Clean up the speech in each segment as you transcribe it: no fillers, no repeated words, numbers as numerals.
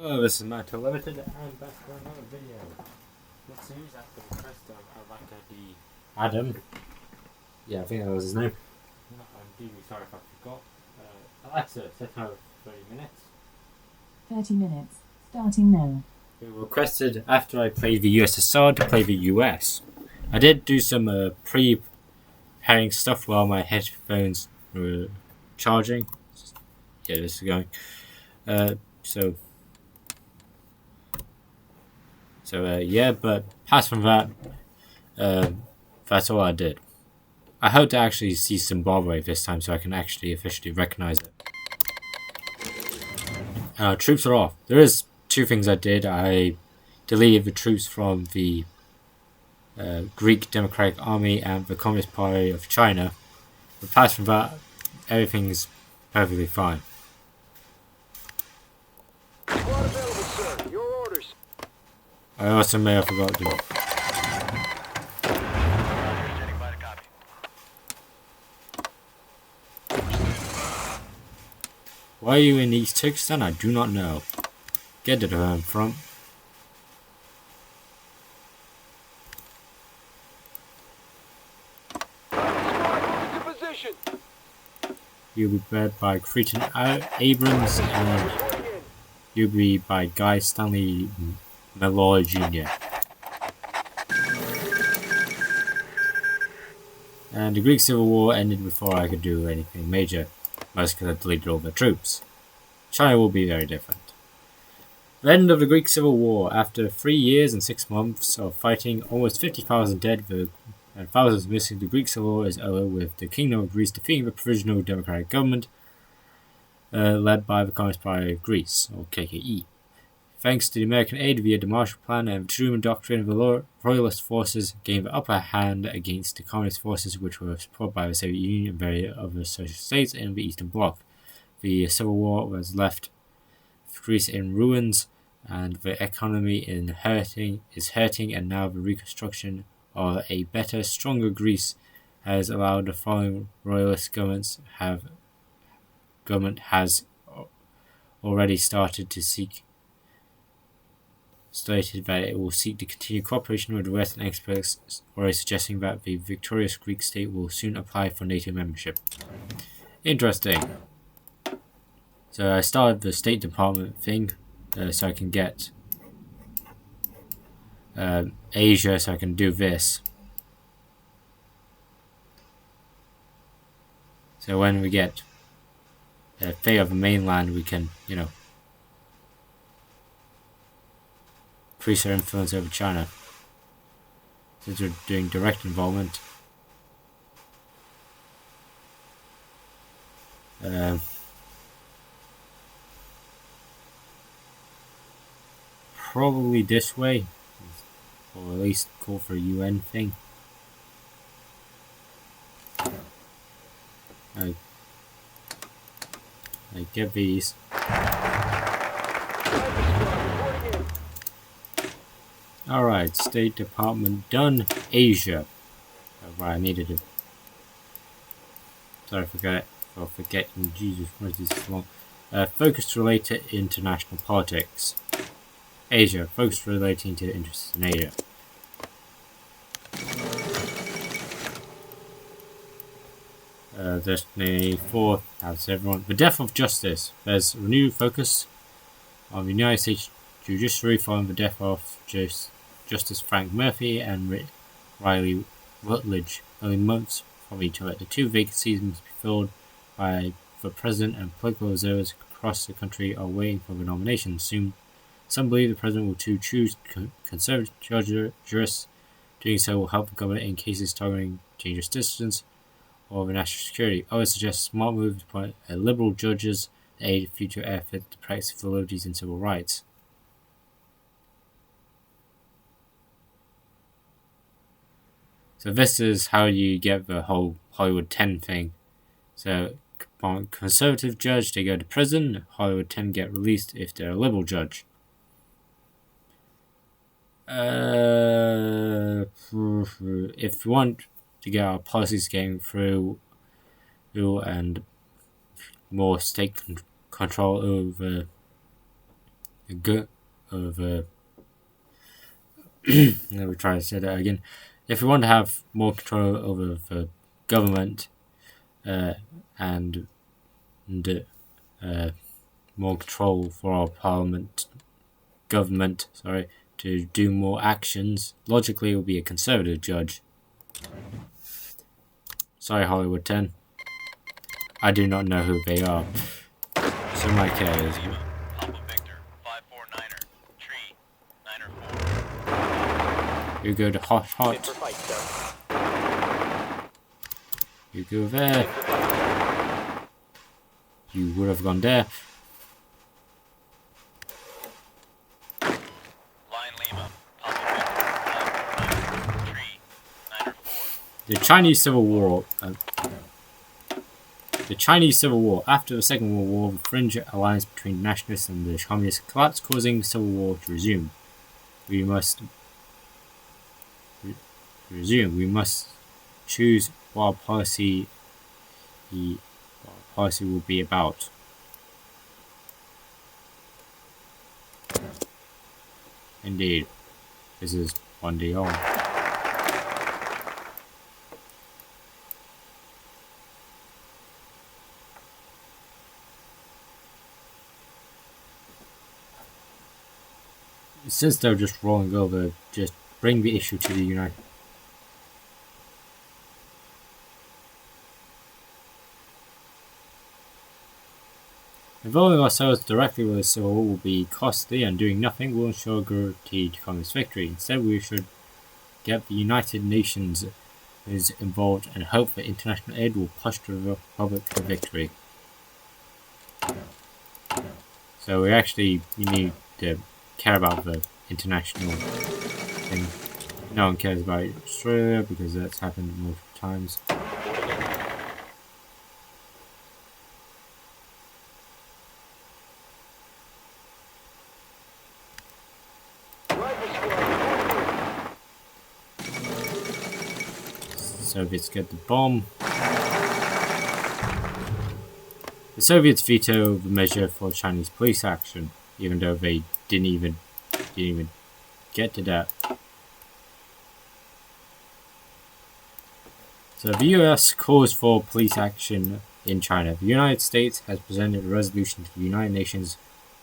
Oh, this is Matt Limited and back for another video. What seems at the request of Alaka D. Adam. Yeah, I think that was his name. No, I'm deeply sorry if I forgot. Alexa, set time 30 minutes. 30 minutes, starting now. We requested after I played the USSR to play the US. I did do some pre-pairing stuff while my headphones were charging. Yeah, this is going. Yeah, but apart from that, that's all I did. I hope to actually see Zimbabwe this time so I can actually officially recognize it. Troops are off. There is two things I did. I deleted the troops from the Greek Democratic Army and the Communist Party of China. But apart from that, everything's perfectly fine. I also may have forgotten. Why are you in East Turkestan? I do not know. Get it where I'm from. You'll be led by Cretan Abrams and you'll be by Guy Stanley Malloy Jr. And the Greek Civil War ended before I could do anything major, most because I deleted all the troops. China will be very different. The end of the Greek Civil War. After 3 years and 6 months of fighting, almost 50,000 dead and thousands missing, the Greek Civil War is over, with the Kingdom of Greece defeating the Provisional Democratic Government led by the Communist Party of Greece, or KKE. Thanks to the American aid via the Marshall Plan and the Truman Doctrine, the Royalist forces gained the upper hand against the Communist forces, which were supported by the Soviet Union and various other socialist states in the Eastern Bloc. The Civil War was left Greece in ruins, and the economy is hurting, and now the reconstruction of a better, stronger Greece has allowed the following Royalist government has already stated that it will seek to continue cooperation with the Western experts, already suggesting that the victorious Greek state will soon apply for NATO membership. Interesting. So I started the State Department thing, so I can get Asia, so I can do this. So when we get fate of the mainland, we can, increase our influence over China, since we're doing direct involvement. Probably this way, or at least call for a UN thing. I get these. Alright, State Department done. Asia. Right, I needed to. Sorry for forgetting. Jesus Christ, this is long. Focus related to international politics. Asia. Focus relating to interests in Asia. Destiny 4 has everyone. The death of justice. There's renewed focus on the United States judiciary following the death of Justice Frank Murphy and Riley Rutledge, only months from each other. The two vacancies must be filled by the president, and political observers across the country are waiting for the nomination. Soon, some believe the president will choose conservative jurists. Doing so will help the government in cases targeting dangerous citizens or the national security. Others suggest a smart move to appoint liberal judges to aid future efforts to practice civil liberties and civil rights. So this is how you get the whole Hollywood 10 thing. So conservative judge, they go to prison. Hollywood 10 get released if they're a liberal judge. If you want to get our policies going through and more state control over good of let me try to say that again. If we want to have more control over the government and more control for our government, to do more actions, logically it will be a conservative judge. Sorry, Hollywood 10. I do not know who they are. So my care is. You go to hot. You go there. You would have gone there. The Chinese Civil War. The Chinese Civil War. After the Second World War, the fringe alliance between nationalists and the communists collapsed, causing the Civil War to resume. We must choose what our policy will be about. Indeed, this is 1D on. Since they're just rolling over, just bring the issue to the United. Involving ourselves directly with the Civil War will be costly, and doing nothing will ensure guaranteed communist victory. Instead, we should get the United Nations involved and hope that international aid will push the Republic to victory. So we need to care about the international thing. No one cares about Australia because that's happened multiple times. Soviets get the bomb. The Soviets veto the measure for Chinese police action, even though they didn't even get to that. So the US calls for police action in China. The United States has presented a resolution to the United Nations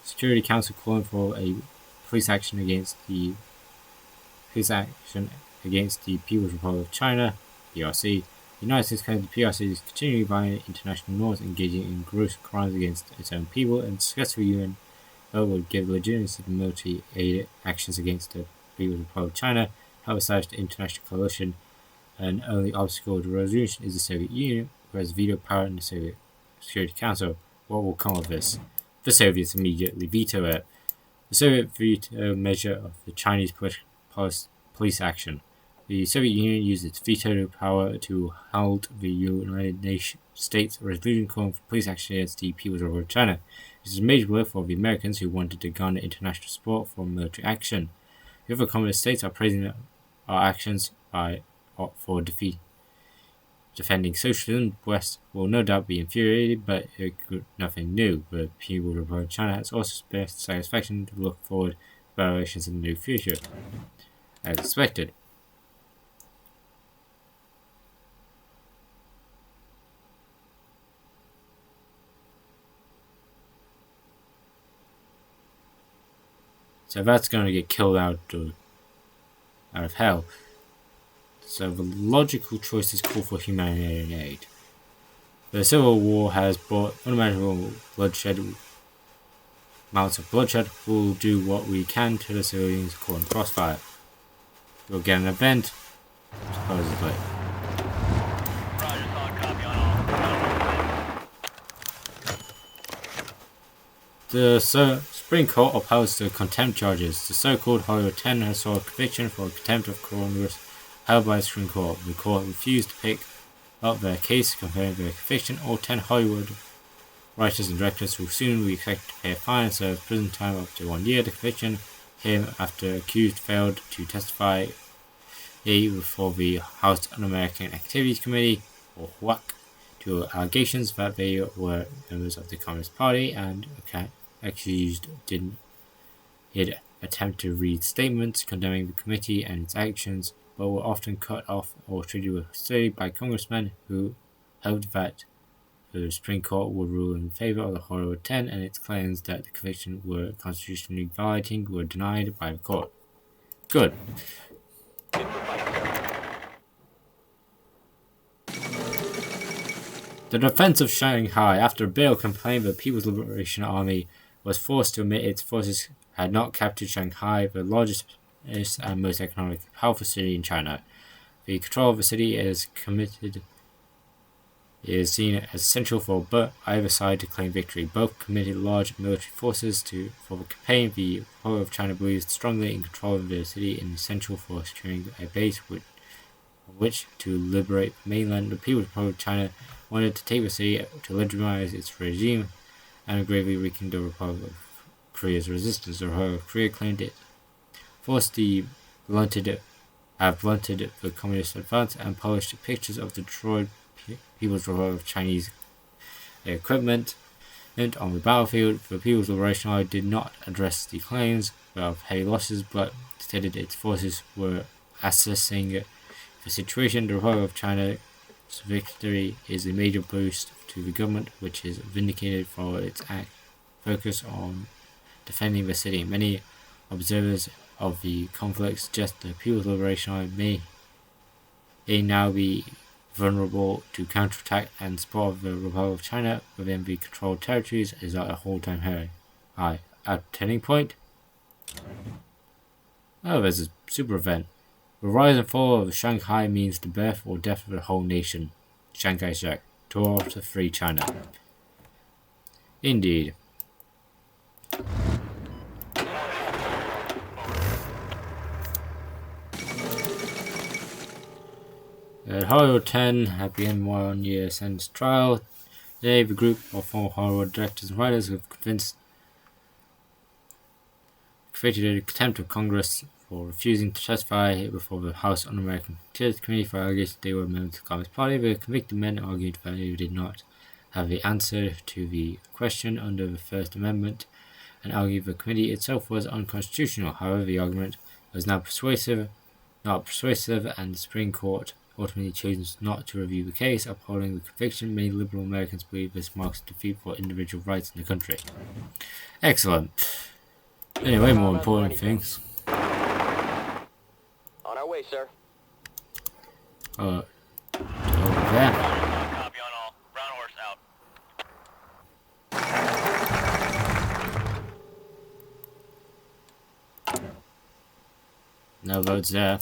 Security Council calling for a police action against the People's Republic of China, PRC. The United States claims the PRC is continually violating international norms, engaging in gross crimes against its own people, and successful UN would give legitimacy to military aid actions against the People's Republic of China, help establish the international coalition, and only obstacle to resolution is the Soviet Union, who has veto power in the Soviet Security Council. What will come of this? The Soviets immediately veto it. The Soviet veto measure of the Chinese police action. The Soviet Union used its veto power to halt the United States resolution calling for police action against the People's Republic of China. This is a major blow for the Americans who wanted to garner international support for military action. The other communist states are praising our actions for defending socialism. The West will no doubt be infuriated, but nothing new. The People's Republic of China has also expressed satisfaction to look forward to violations in the near future, as expected. So that's going to get killed out of hell. So the logical choices call for humanitarian aid. The Civil War has brought unimaginable bloodshed. Amounts of bloodshed. We'll do what we can to the civilians caught in crossfire. We'll get an event, supposedly. The Supreme Court upholds the contempt charges. The so-called Hoi4 has sought conviction for contempt of Congress held by the Supreme Court. The court refused to pick up their case, comparing their conviction. All 10 Hollywood writers and directors will soon be expected to pay a fine and serve prison time up to 1 year. The conviction came after accused failed to testify before the House Un-American Activities Committee, or CWIC, to allegations that they were members of the Communist Party, and accused didn't He'd attempt to read statements condemning the committee and its actions, but were often cut off or treated with hostility by congressmen who hoped that the Supreme Court would rule in favor of the Hoi4, and its claims that the convictions were constitutionally violating were denied by the court. Good. The defense of Shanghai. After a bill complained the People's Liberation Army was forced to admit its forces had not captured Shanghai, the largest and most economically powerful city in China. The control of the city is seen as essential for either side to claim victory. Both committed large military forces for the campaign. The Republic of China believes strongly in control of the city and essential for securing a base which to liberate the mainland. The People's Republic of China wanted to take the city to legitimize its regime and gravely weaken the Republic of Korea's resistance. The Republic of Korea claimed it forced the blunted the communist advance and published pictures of the destroyed People's Republic of Chinese equipment on the battlefield. The People's Liberation Army did not address the claims of heavy losses, but stated its forces were assessing the situation. The Republic of China's victory is a major boost to the government, which is vindicated for its focus on defending the city. Many observers of the conflict suggest the People's Liberation Army may now be vulnerable to counterattack, and support of the Republic of China within the controlled territories is at a all-time high. At turning point. Oh, there's a super event. The rise and fall of Shanghai means the birth or death of the whole nation. Chiang Kai-shek, Tour to Free China. Indeed. At Hoi4 at the end 1 year sentence trial, today the group of former Hoi4 directors and writers have created a contempt of Congress for refusing to testify before the House Un-American Activities Committee for allegations they were members of the Communist Party. The convicted men argued that they did not have the answer to the question under the First Amendment and argued the committee itself was unconstitutional. However, the argument was not persuasive, and the Supreme Court ultimately chose not to review the case, upholding the conviction. Many liberal Americans believe this marks defeat for individual rights in the country. Excellent. Anyway, more important things. On our way, sir. Over there. Copy on all. Brown horse out. No votes there.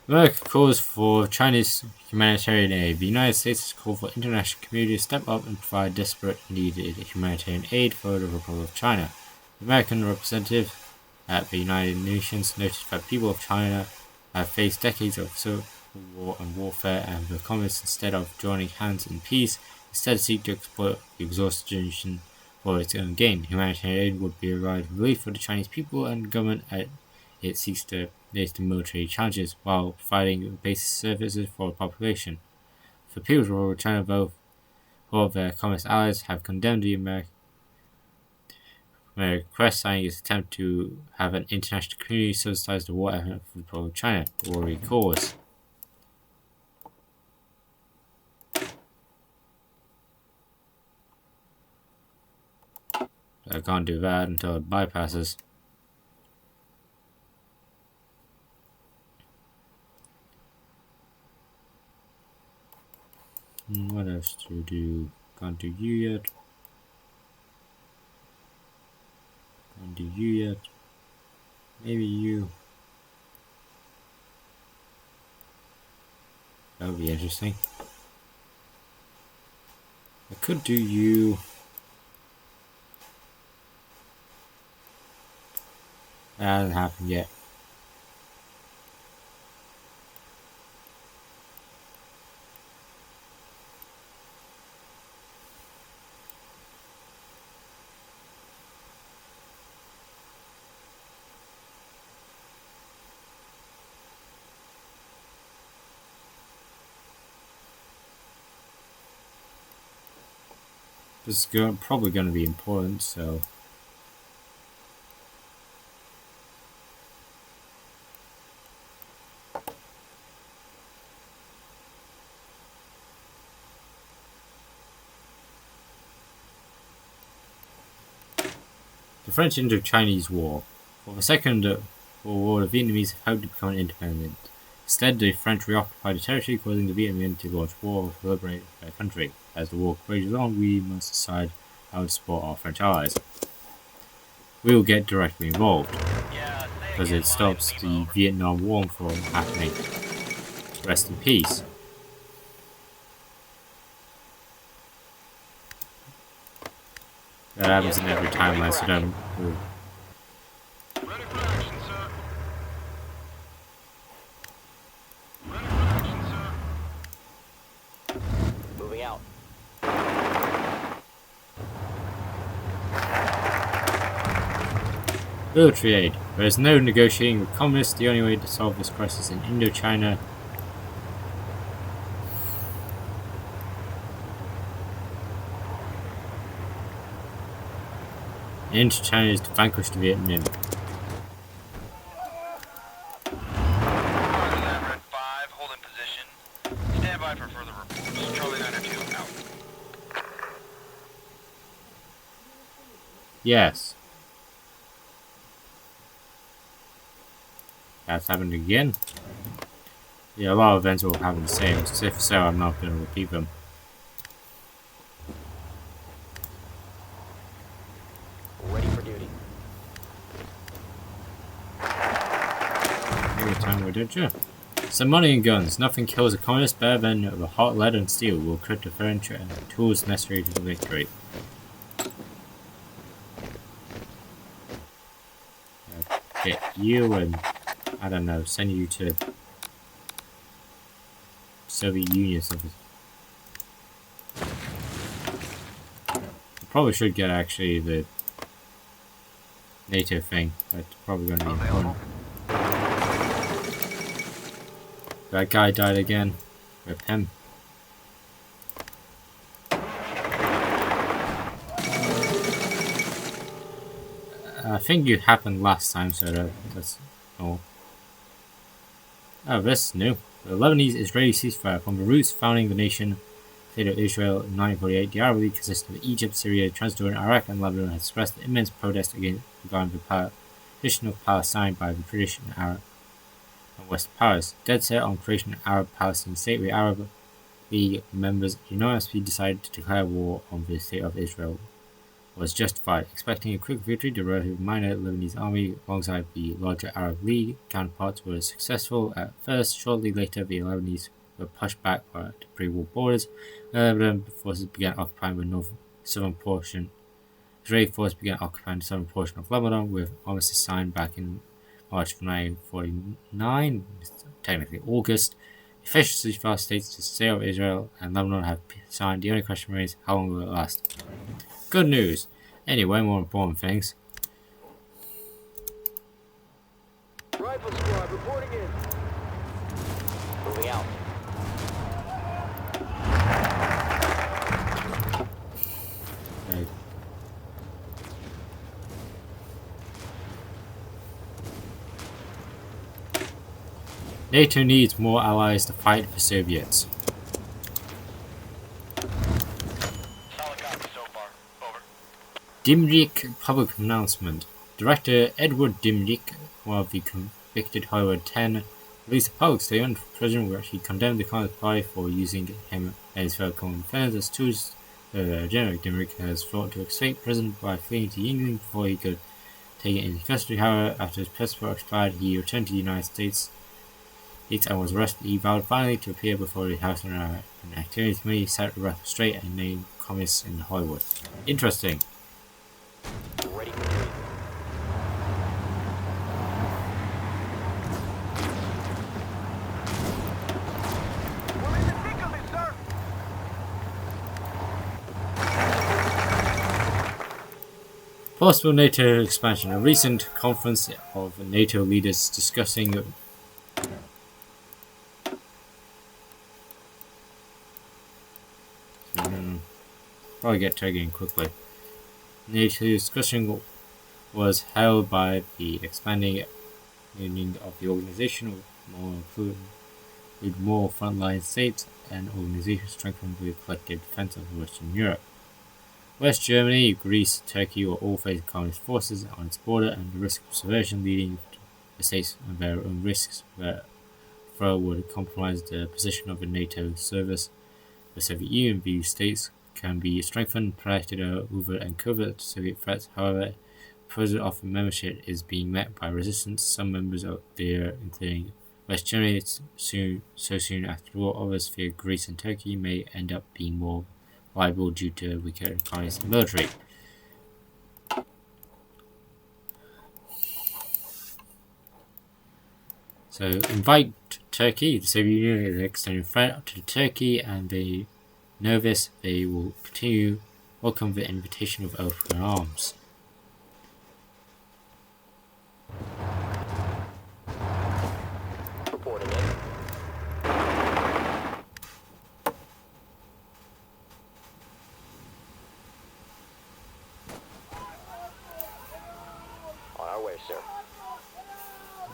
America calls for Chinese humanitarian aid. The United States has called for international community to step up and provide desperate needed humanitarian aid for the Republic of China. The American representative at the United Nations noted that people of China have faced decades of civil war and warfare, and the communists, instead of joining hands in peace, instead seek to exploit the exhaustion for its own gain. Humanitarian aid would provide relief for the Chinese people and government as it seeks to face the military challenges while providing basic services for the population. The People's Republic of China, both of their communist allies, have condemned the American request, citing its attempt to have an international community subsidize the war effort for the Republic of China. Glory cause. I can't do that until it bypasses. What else to do? Can't do you yet. Can't do you yet. Maybe you. That would be interesting. I could do you. That hasn't happened yet. This is probably going to be important, so The French Indo-Chinese War. For the Second World War, the Vietnamese hoped to become independent. Instead, the French reoccupied the territory, causing the Vietnamese to launch war to liberate their country. As the war rages on, we must decide how to support our French allies. We will get directly involved, because it stops the Vietnam War from happening. Rest in peace. That happens in every timeline, so don't move. Ready for action, sir. Ready for action, sir. Moving out. Military aid. There is no negotiating with communists. The only way to solve this crisis in Indochina Indochina is to vanquish the Vietnamese. Roger that, Red 5. Hold in position. Stand by for further reports. Charlie 902 out. Yes. That's happened again. Yeah, a lot of events will happen the same. If so, I'm not going to repeat them. Ready for duty. Every time we did, yeah. Some money and guns. Nothing kills a communist better than the hot lead and steel will equip the furniture and the tools necessary to the victory. Get you and, I don't know, send you to Soviet Union or something. I probably should get actually the NATO thing. That's probably going to be important. That guy died again. Rip him. I think it happened last time, so that's all. Oh, this is new. The Lebanese-Israeli ceasefire from the roots founding the nation state of Israel in 1948. The Arab League consisting of Egypt, Syria, Transjordan, Iraq, and Lebanon has expressed immense protest against regarding the partition of Palestine by the British and Arab and Western powers. Dead set on creation of an Arab-Palestinian state, the Arab League members unanimously decided to declare war on the state of Israel was justified. Expecting a quick victory, the relatively minor Lebanese army, alongside the larger Arab League counterparts, was successful at first. Shortly later, the Lebanese were pushed back to pre-war borders. Lebanon forces began occupying the southern portion. Israeli forces began occupying the southern portion of Lebanon, with armistice signed back in March of 1949, technically August. The official ceasefire states the state of Israel and Lebanon have signed. The only question remains, how long will it last? Good news. Anyway, more important things. Rifle squad reporting in. Moving out. Okay. NATO needs more allies to fight the Soviets. Dimrik public announcement. Director Edward Dimrik, one of the convicted Hoi4 released a public statement from prison where he condemned the Communist Party for using him and his fellow common defenders as tools. General Dimrik has fought to escape prison by fleeing to England before he could take it into custody. However, after his passport expired, he returned to the United States and was arrested. He vowed finally to appear before the House and Activities Committee, set Rep straight and named communists in Hollywood. Interesting. Ready for duty. We're in the thick of it, sir. Possible NATO expansion. A recent conference of NATO leaders discussing probably get to again quickly. NATO discussion was held by the expanding union of the organization, with more frontline states and organizations strengthening the collective defense of Western Europe. West Germany, Greece, Turkey will all face communist forces on its border, and the risk of subversion leading the states and their own risks would compromise the position of the NATO service. The Soviet Union views states can be strengthened, protected over and covert Soviet threats. However, proposal of membership is being met by resistance. Some members of there, including West Germany, soon after the war, others fear Greece and Turkey may end up being more viable due to weaker economies and military. So, invite Turkey. The Soviet Union is an extending threat to Turkey, and they know this. They will continue welcome the invitation with open arms. Reporting in. On our way, sir.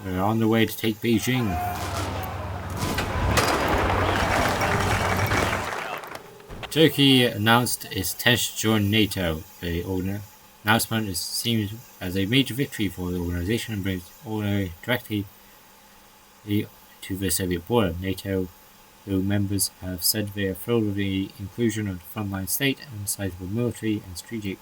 We're on the way to take Beijing. Turkey announced its intention to join NATO. The announcement is seen as a major victory for the organization and brings order directly to the Soviet border. NATO members have said they are thrilled with the inclusion of the frontline state and sizable military and strategic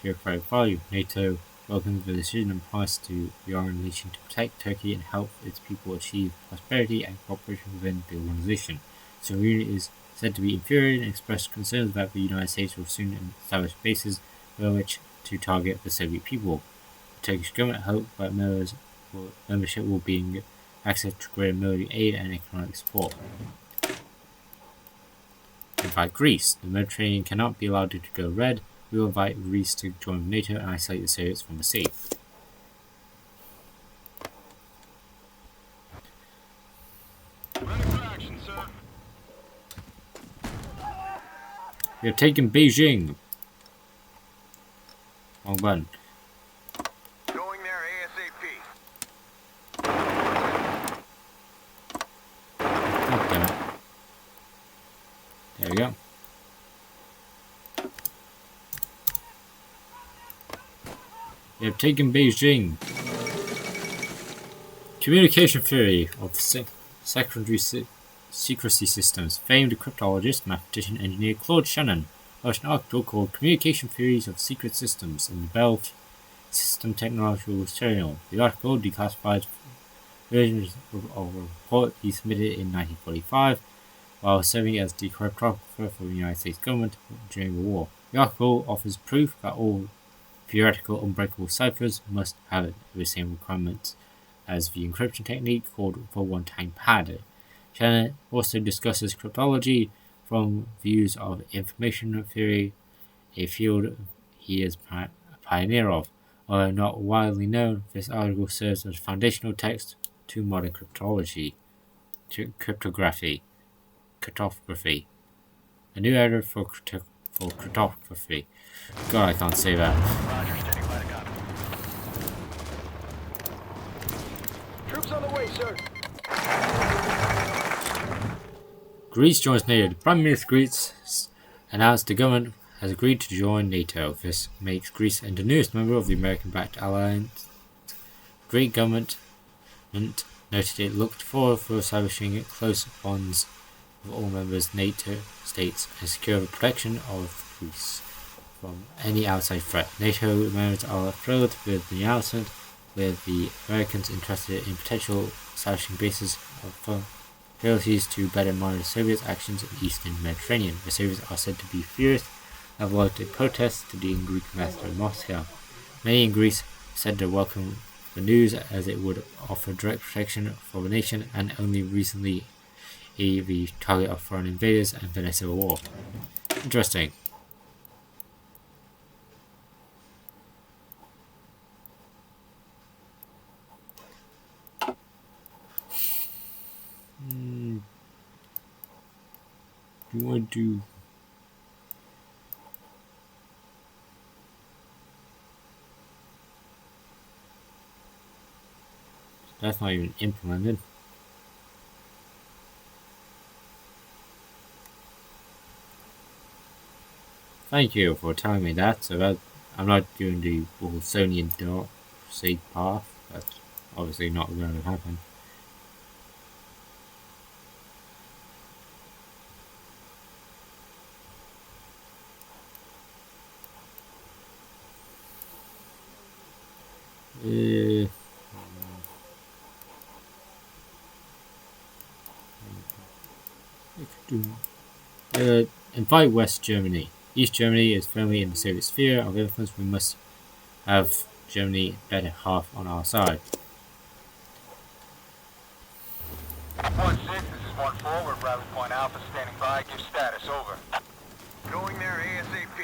bureaucratic value. NATO welcomes the decision and promise to the organization to protect Turkey and help its people achieve prosperity and cooperation within the organization. So the Union is said to be infuriated and expressed concerns that the United States will soon establish bases with which to target the Soviet people. The Turkish government hopes that membership will bring access to greater military aid and economic support. Invite Greece. The Mediterranean cannot be allowed to go red. We will invite Greece to join NATO and isolate the Soviets from the sea. Ready for action, sir. We have taken Beijing. Wrong button. Going there ASAP. God damn it. There we go. We have taken Beijing. Communication theory of secondary secrecy systems. Famed cryptologist, mathematician, engineer Claude Shannon published an article called Communication Theories of Secret Systems in the Bell System Technological Journal. The article declassified versions of a report he submitted in 1945 while serving as the cryptographer for the United States government during the war. The article offers proof that all theoretical unbreakable ciphers must have the same requirements as the encryption technique called the one-time pad. Shannon also discusses cryptology from views of information theory, a field he is a pioneer of. Although not widely known, this article serves as foundational text to modern cryptography. A new era for cryptography. God, I can't say that. Roger, standing by to copy. Troops on the way, sir. Greece joins NATO. The Prime Minister of Greece announced the government has agreed to join NATO. This makes Greece the newest member of the American-backed alliance. The Greek government noted it looked forward to establishing close bonds with all members NATO states and secure the protection of Greece from any outside threat. NATO members are thrilled with the announcement, with the Americans interested in potential establishing bases of facilities to better monitor Soviet actions in the eastern Mediterranean. The Soviets are said to be furious and have launched a protest to the Greek ambassador in Moscow. Many in Greece said to welcome the news as it would offer direct protection for the nation and only recently the target of foreign invaders and the Civil War. Interesting. Do you want to That's not even implemented. Thank you for telling me that. So that I'm not doing the Wilsonian dark sea path. That's obviously not going to happen. Invite West Germany. East Germany is firmly in the Soviet sphere of influence. We must have Germany better half on our side. 1-6, this is 1-4. We're Bradley Point Alpha standing by. Give status, over. Going there ASAP.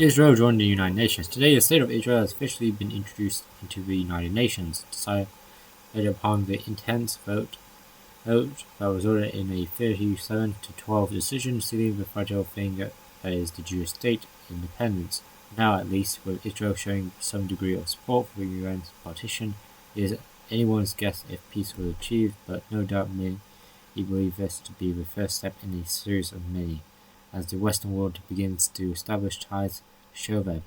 Israel joined the United Nations. Today, the state of Israel has officially been introduced into the United Nations, decided upon the intense vote that resulted in a 37-12 decision sealing the fragile thing that is the Jewish state independence. Now, at least, with Israel showing some degree of support for the UN's partition, it is anyone's guess if peace will achieve, but no doubt many believe this to be the first step in a series of many, as the Western world begins to establish ties show their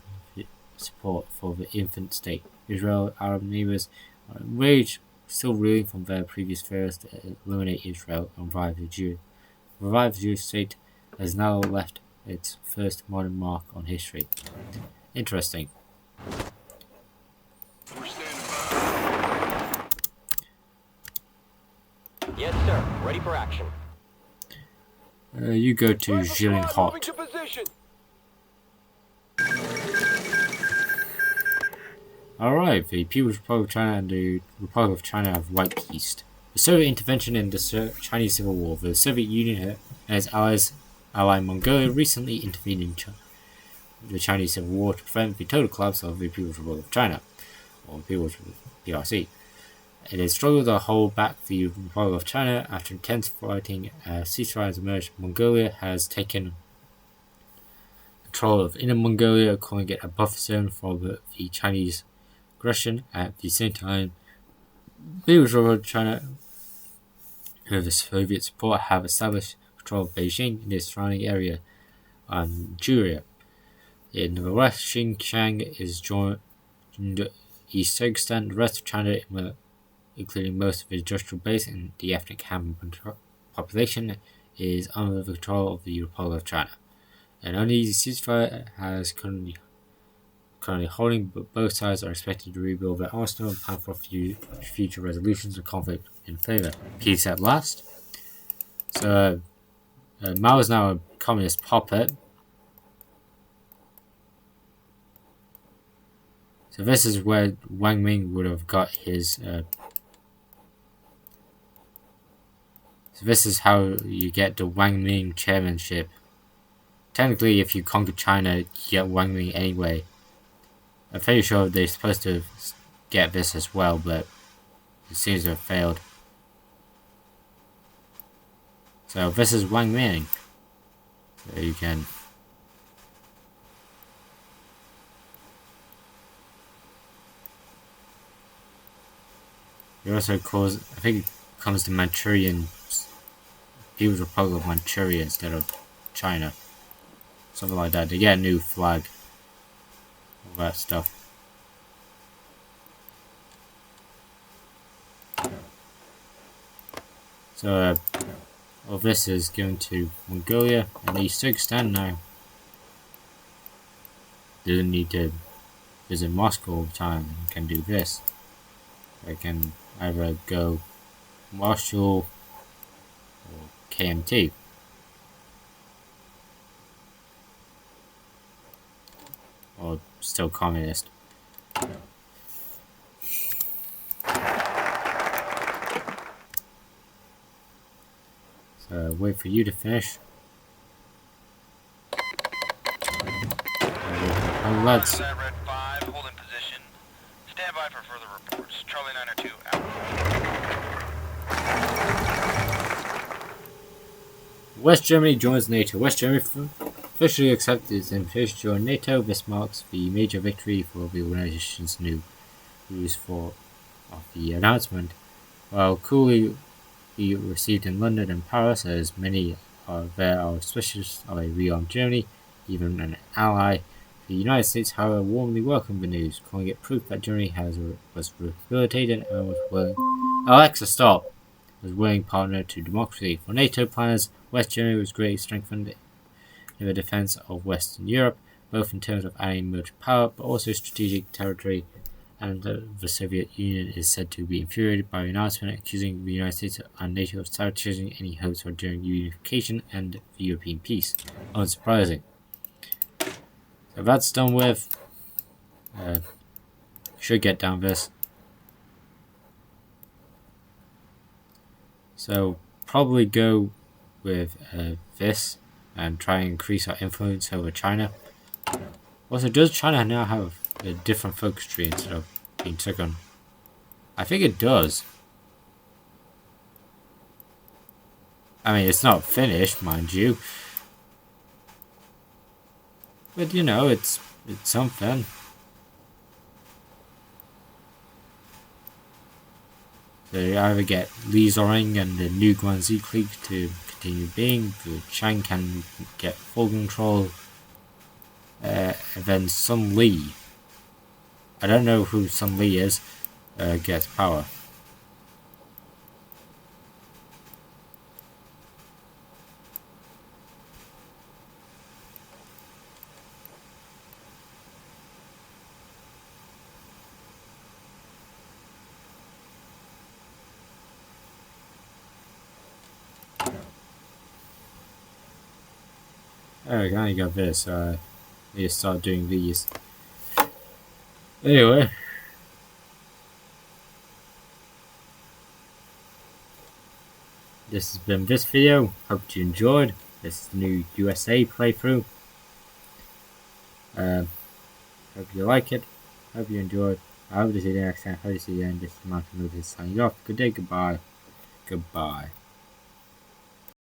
support for the infant state. Israel Arab neighbors are enraged, still reeling from their previous failures to eliminate Israel and revive the Jewish state has now left its first modern mark on history. Interesting. We're standing by. Yes, sir. Ready for action. You go to Rifle squad moving Hot. to position. Alright, the People's Republic of China and the Republic of China have wiped east. The Soviet intervention in the Chinese Civil War. The Soviet Union and its ally Mongolia recently intervened in the Chinese Civil War to prevent the total collapse of the People's Republic of China, or the People's PRC. It has struggled to hold back the Republic of China after intense fighting. Ceasefire has emerged. Mongolia has taken control of Inner Mongolia, calling it a buffer zone for the Chinese aggression. At the same time, the People's Republic of China, with the Soviet support, have established control of Beijing and its surrounding area on Manchuria. In the west, Xinjiang is joined East Turkestan. The rest of China, including most of the industrial base and the ethnic Han population, is under the control of the Republic of China. An uneasy ceasefire has currently holding, but both sides are expected to rebuild their arsenal and plan for future resolutions of conflict in favor. Peace at last. So, Mao is now a communist puppet. So this is where Wang Ming would have got his. So this is how you get the Wang Ming chairmanship. Technically, if you conquer China, you get Wang Ming anyway. I'm pretty sure they're supposed to get this as well, but it seems to have failed. So this is Wang Ming. So you can. It also calls, I think it comes to Manchurian, People's Republic of Manchuria instead of China. Something like that. They get a new flag. All that stuff. So, all this is going to Mongolia and East Turkestan now. Doesn't need to visit Moscow all the time and can do this. I can either go Marshall or KMT. Or still communist. So wait for you to finish. Oh, lads. Red 5, hold in position. Stand by for further reports. Charlie 902 out. West Germany joins NATO. West Germany officially accepted its invitation to join NATO. This marks the major victory for the organization's new rules of the announcement. While coolly be received in London and Paris, as many there are suspicious of a rearmed Germany, even an ally. The United States, however, warmly welcomed the news, calling it proof that Germany was rehabilitated and was willing. Alexa, stop! Was willing partner to democracy. For NATO planners, West Germany was greatly strengthened in the defense of Western Europe, both in terms of adding military power, but also strategic territory. And the Soviet Union is said to be infuriated by the announcement, accusing the United States and NATO of sabotaging any hopes for German unification and European peace. Unsurprising. So that's done with. Should get down this. So probably go with this and try and increase our influence over China. Also, does China now have a different focus tree instead of being took on? I think it does. I mean, it's not finished, mind you. But you know, it's something. So you either get Li Zoring and the new Guanzi clique to continue being, the Chang can get full control, and then Sun Li, I don't know who Sun Li is, gets power. I only got this, so I need to start doing these. Anyway. This has been this video. Hope you enjoyed. This is the new USA playthrough. Hope you like it. Hope you enjoyed. I hope to see you next time. Hope to see you in this month. Signing off. Good day. Goodbye. Goodbye.